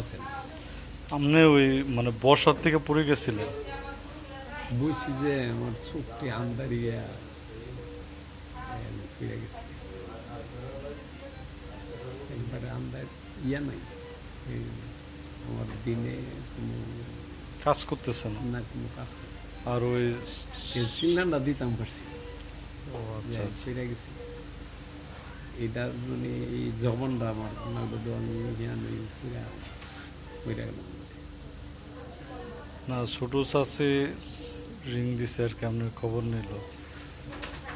আছেন। আপনি ওই মানে বর্ষার থেকে পড়ে গেছিলেন? বুঝছি যে আমার চোখটি আন্দারিয়া ফিরে গেছে, একবারে আন্দার নাই। এই আমার দিনে কোনো কাজ করতেছেন না, কোনো কাজ করতেছে আর ওই সিগন্যালটা দিতাম পারছি, ও আচ্ছা আচ্ছা। ফিরে গেছি। এটা মানে এই জবনটা আমার ফিরে গেলাম। না ছোট চাষি রিং দিছে আর কেমন খবর নিল?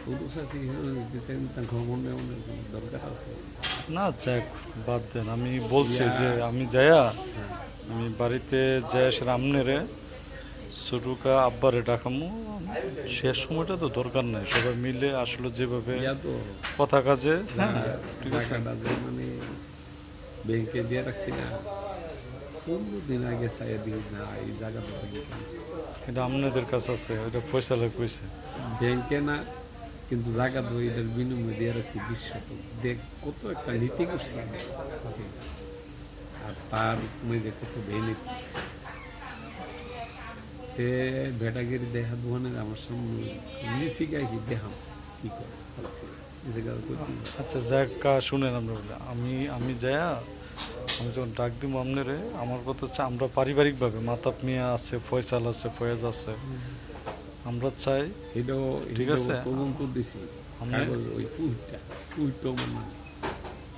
শুধু শাস্তি দিতেন, তার খবর নেওয়ার কোনো দরকার আছে? না যাক বাদ দেন, আমি বলছি যে আমি যাইয়া আমি বাড়িতে যাই এসে আমনেরে ছোটুকা আব্বারে ডাকামু। শেষ সময়টা তো দরকার নাই, সবাই মিলে আসলে যেভাবে ইয়া তো কথা কাজে, হ্যাঁ ঠিক আছে। টাকাটা যে মানে ব্যাংকে দিয়ে রাখছি না, 15 দিন আগে চাইয়া দিই না এই জায়গাটা এটা আপনাদের কাছে আছে, এটা ফয়সালা কইছে। ব্যাংকে না, কিন্তু জায়গা তো এটার বিনিময়ে দিয়ে রাখছি 20 শতক। দেখ কত একটা নীতি করছি আমি। আর তার মেজে কত বেনীতি তে ভেটাগিরি দেখা দোকানে আমার সামনে নিচি গায়ে কি দেখাম কি করে বলছি, নিচি গায়ে করতে আচ্ছা যাক কা শুনেন আমরা বলে আমি যাইয়া আমি যখন ডাক দিব আপনারে, আমার কথা হচ্ছে আমরা পারিবারিকভাবে মাতাপ মিয়া আছে, ফয়সাল আছে, ফয়েজ আছে, আমরা চাই এটাও ঠিক আছে। তদন্ত দিছি। আমি- কাগজ ওই কুইটটা আমার নামে,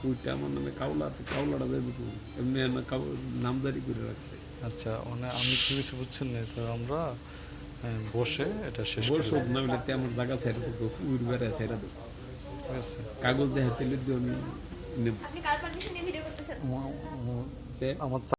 কুইটটা আমার নামে কাউলাটা দেবে তো এমনি নামজারি করে রাখছে। আচ্ছা মানে আমি কি কিছু বুঝছেন না, তো আমরা বসে এটা শেষ করি, বর্ষক না হলে আমার জায়গা ছেড়ে দেবো, কুইর বেড়ে ছেড়ে দেবো, ঠিক আছে। কাগজ দেখাতে দিও নেব। আপনি কার পারমিশন নিয়ে ভিডিও করতেছেন? আমার